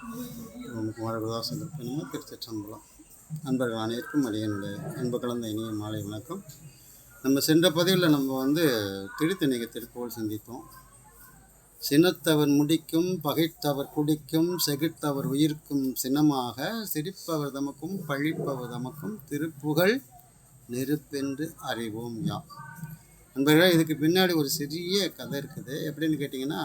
குமாரகுருதாசன் திருச்சிற்றம்பலம். நண்பர்கள் அனைவருக்கும் அடியனுடைய அன்பு கலந்த இனிய மாலை வணக்கம். நம்ம சென்ற பதிவில் நம்ம திருத்தணிக திருப்புகழ் சிந்தித்தோம். சினத்தவர் முடிக்கும், பகைத்தவர் குடிக்கும், செகிழ்த்தவர் உயிர்க்கும் சினமாக சிரிப்பவர் தமக்கும் பழிப்பவர் தமக்கும் திருப்புகழ் நெருப்பென்று அறிவோம் யாம். நண்பர்களே, இதுக்கு பின்னாடி ஒரு சிறிய கதை இருக்குது. எப்படின்னு கேட்டிங்கன்னா,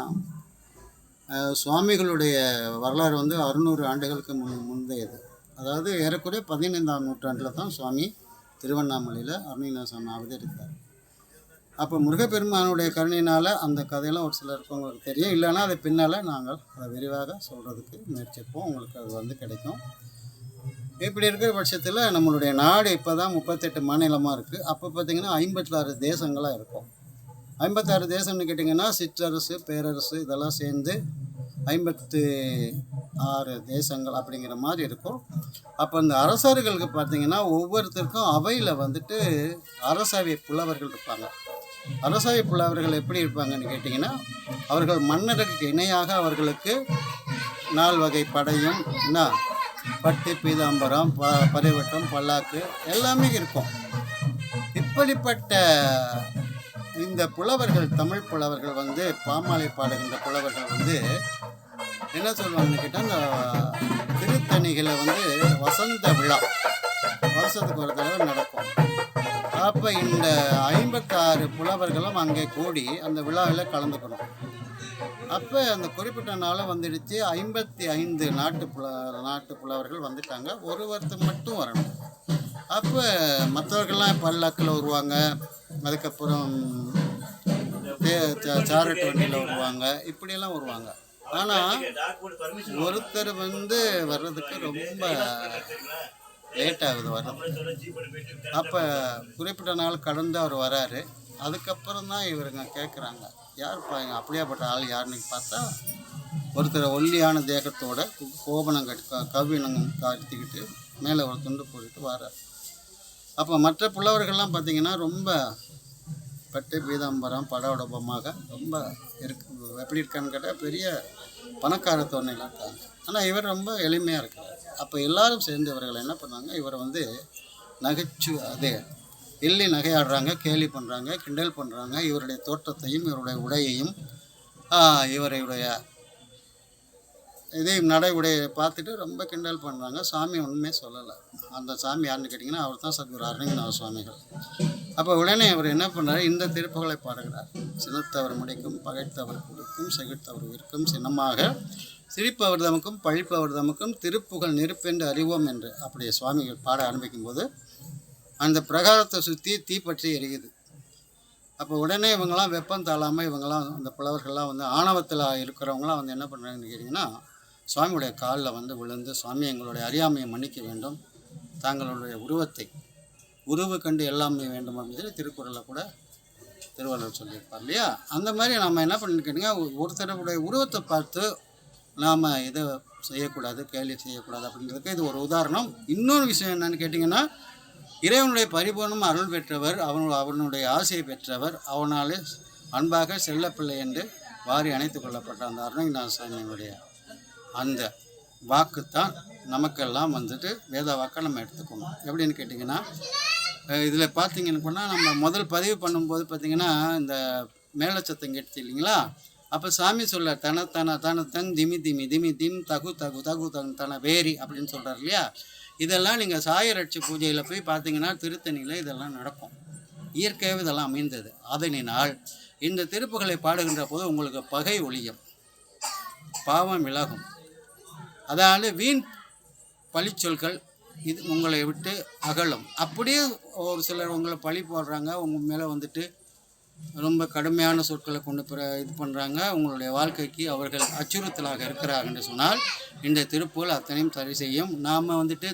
சுவாமிகளுடைய வரலாறு 600 ஆண்டுகளுக்கு முந்தையது. அதாவது ஏறக்குறைய 15ஆம் நூற்றாண்டில் தான் சுவாமி திருவண்ணாமலையில் அருணகிரிநாத சுவாமி அவதரித்தார். அப்போ முருகப்பெருமானுடைய கருணையினால் அந்த கதையெல்லாம் ஒரு சிலருக்கு உங்களுக்கு தெரியும். இல்லைன்னா அதை பின்னால் நாங்கள் அதை விரிவாக சொல்கிறதுக்கு முயற்சிப்போம். உங்களுக்கு அது கிடைக்கும். இப்படி இருக்கிற பட்சத்தில் நம்மளுடைய நாடு இப்போ தான் 38 மாநிலமாக இருக்குது. அப்போ பார்த்திங்கன்னா 56 தேசங்களாக இருக்கும். 56 தேசம்னு கேட்டிங்கன்னா சிற்றரசு, பேரரசு இதெல்லாம் சேர்ந்து 56 தேசங்கள் அப்படிங்கிற மாதிரி இருக்கும். அப்போ இந்த அரசர்களுக்கு பார்த்திங்கன்னா ஒவ்வொருத்தருக்கும் அவையில் அரசவை புலவர்கள் இருப்பாங்க. அரசவை புலவர்கள் எப்படி இருப்பாங்கன்னு கேட்டிங்கன்னா, அவர்கள் மன்னருக்கு இணையாக அவர்களுக்கு 4 வகை படையும் பட்டு பீதாம்பரம், பரிவட்டம், பல்லாக்கு எல்லாமே இருக்கும். இப்படிப்பட்ட இந்த புலவர்கள், தமிழ் புலவர்கள் பாமாலை பாடுகின்ற புலவர்கள் என்ன சொல்லுவாங்கன்னு கேட்டால், இந்த திருத்தணிகளை வசந்த விழா வருஷத்துக்கு ஒரு தடவை நடக்கும். அப்போ இந்த 56 புலவர்களும் அங்கே கூடி அந்த விழாவில் கலந்துக்கணும். அப்போ அந்த குறிப்பிட்ட நாளை 55 நாட்டு புலவர்கள் வந்துட்டாங்க. ஒருத்தர் மட்டும் வரணும். அப்போ மற்றவர்கள்லாம் பல்லாக்கில் வருவாங்க, அதுக்கப்புறம் சாரட்டு வண்டியில் வருவாங்க, இப்படியெல்லாம் வருவாங்க. ஆனால் ஒருத்தர் வர்றதுக்கு ரொம்ப லேட் ஆகுது வர்றதுக்கு. அப்போ குறிப்பிட்ட நாள் கடந்து அவர் வராரு. அதுக்கப்புறம் தான் இவருங்க கேட்குறாங்க, யாருப்பா இங்கே அப்படியாப்பட்ட ஆள் யாருன்னு பார்த்தா, ஒருத்தர் ஒல்லியான தேகத்தோட கோபனம் கவ்வினம் காட்டிக்கிட்டு மேலே ஒரு துண்டு போட்டுட்டு வர்றார். அப்போ மற்ற புலவர்கள்லாம் பார்த்திங்கன்னா ரொம்ப பட்டு பீதாம்பரம் படோடபமாக ரொம்ப எப்படி இருக்கான்னு கேட்டால் பெரிய பணக்கார தோணையில் இருக்காங்க. ஆனால் இவர் ரொம்ப எளிமையாக இருக்கார். அப்போ எல்லாரும் சேர்ந்து இவர்கள் என்ன பண்ணாங்க, இவரை எள்ளி நகையாடுறாங்க, கேலி பண்ணுறாங்க, கிண்டல் பண்ணுறாங்க. இவருடைய தோற்றத்தையும் இவருடைய உடையையும் இவருடைய இதையும் நடை உடையை பார்த்துட்டு ரொம்ப கிண்டல் பண்ணுறாங்க. சாமி ஒன்றுமே சொல்லலை. அந்த சாமி யாருன்னு கேட்டிங்கன்னா, அவர் தான் சத்குரு அருணகிரிநாத சுவாமிகள். அப்போ உடனே அவர் என்ன பண்ணுறாரு, இந்த திருப்புகளை பாடுகிறார். சினத்தவர் முடிக்கும், பகைத்தவர் குடிக்கும், செகிழ்த்தவர் உயிர்க்கும் சினமாக சிரிப்பவர் தமக்கும் பழிப்பவர் தமக்கும் திருப்புகழ் நெருப்பென்று அறிவோம் என்று அப்படி சுவாமிகள் பாட ஆரம்பிக்கும்போது அந்த பிரகாரத்தை சுற்றி தீப்பற்றி எரியுது. அப்போ உடனே இவங்கெல்லாம் வெப்பம் தாழாமல் இவங்கெல்லாம் அந்த புலவர்கள்லாம் ஆணவத்தில் இருக்கிறவங்களாம் என்ன பண்ணுறாங்கன்னு கேட்டிங்கன்னா, சுவாமியுடைய காலில் விழுந்து, சுவாமி எங்களுடைய அறியாமையை மன்னிக்க வேண்டும், தாங்களுடைய உருவு கண்டு எல்லாமே வேண்டும் அப்படின்னு சொல்லி திருக்குறளில் கூட திருவள்ளுவர் சொல்லியிருப்பார் இல்லையா. அந்த மாதிரி நம்ம என்ன பண்ணின்னு கேட்டிங்கன்னா, ஒருத்தருடைய உருவத்தை பார்த்து நாம் இதை செய்யக்கூடாது, கேள்வி செய்யக்கூடாது அப்படின்றதுக்கு இது ஒரு உதாரணம். இன்னொரு விஷயம் என்னென்னு கேட்டிங்கன்னா, இறைவனுடைய பரிபூர்ணம் அருள் பெற்றவர், அவனுடைய ஆசையை பெற்றவர், அவனாலே அன்பாக செல்லப்பிள்ளை என்று வாரி அணைத்து கொள்ளப்பட்ட அந்த அருணகிரிநாத சுவாமியினுடைய அந்த வாக்குத்தான் நமக்கெல்லாம் வேத வாக்கை நம்ம எடுத்துக்கணும். எப்படின்னு கேட்டிங்கன்னா, இதில் பார்த்தீங்கன்னு சொன்னால், நம்ம முதல் பதிவு பண்ணும்போது பார்த்திங்கன்னா இந்த மேலச்சத்தம் கேட்டு இல்லைங்களா. அப்போ சாமி சொல்ல தன் திமி திமி திமி திம் தகு தகு தகு தன வேரி அப்படின்னு சொல்கிறார் இல்லையா. இதெல்லாம் நீங்கள் சாயரட்சி பூஜையில் போய் பார்த்தீங்கன்னா திருத்தணியில் இதெல்லாம் நடக்கும். இயற்கையாகவே இதெல்லாம் அமைந்தது. அதனால் இந்த திருப்புகளை பாடுகின்ற போது உங்களுக்கு பகை ஒழியும், பாவம் விலகும். அதாவது வீண் பழிச்சொல்கள் இது உங்களை விட்டு அகலும். அப்படியே ஒரு சிலர் உங்களை பழி போடுறாங்க, உங்கள் மேலே ரொம்ப கடுமையான சொற்களை கொண்டு இது பண்ணுறாங்க, உங்களுடைய வாழ்க்கைக்கு அவர்கள் அச்சுறுத்தலாக இருக்கிறாங்கன்னு சொன்னால் இந்த திருப்புகள் அத்தனையும் சரி செய்யும். நாம்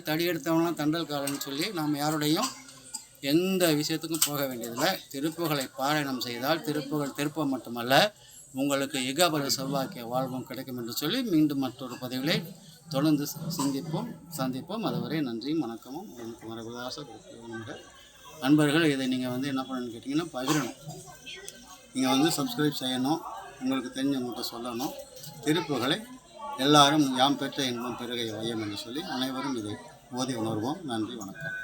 தடி எடுத்தவங்களாம் தண்டல் காலன்னு சொல்லி நாம் யாருடையும் எந்த விஷயத்துக்கும் போக வேண்டியதில்லை. திருப்புகளை பாராயணம் செய்தால் திருப்புகள் திருப்பம் மட்டுமல்ல, உங்களுக்கு இகபர செல்வாக்கிய வாழ்வும் கிடைக்கும் என்று சொல்லி மீண்டும் மற்றொரு பதிவிலே தொடர்ந்து சந்திப்போம். அதுவரை நன்றியும் வணக்கமும். குமாரகுருதாச நண்பர்கள், இதை நீங்கள் என்ன பண்ணணும்னு கேட்டிங்கன்னா பகிரணும். நீங்கள் சப்ஸ்கிரைப் செய்யணும், உங்களுக்கு தெரிஞ்சவங்கள்ட்ட சொல்லணும். திருப்புகளை எல்லாரும் யாம் பெற்ற இன்பம் பெருகை வையம் என்று சொல்லி அனைவரும் இதை ஓதி உணர்வோம். நன்றி, வணக்கம்.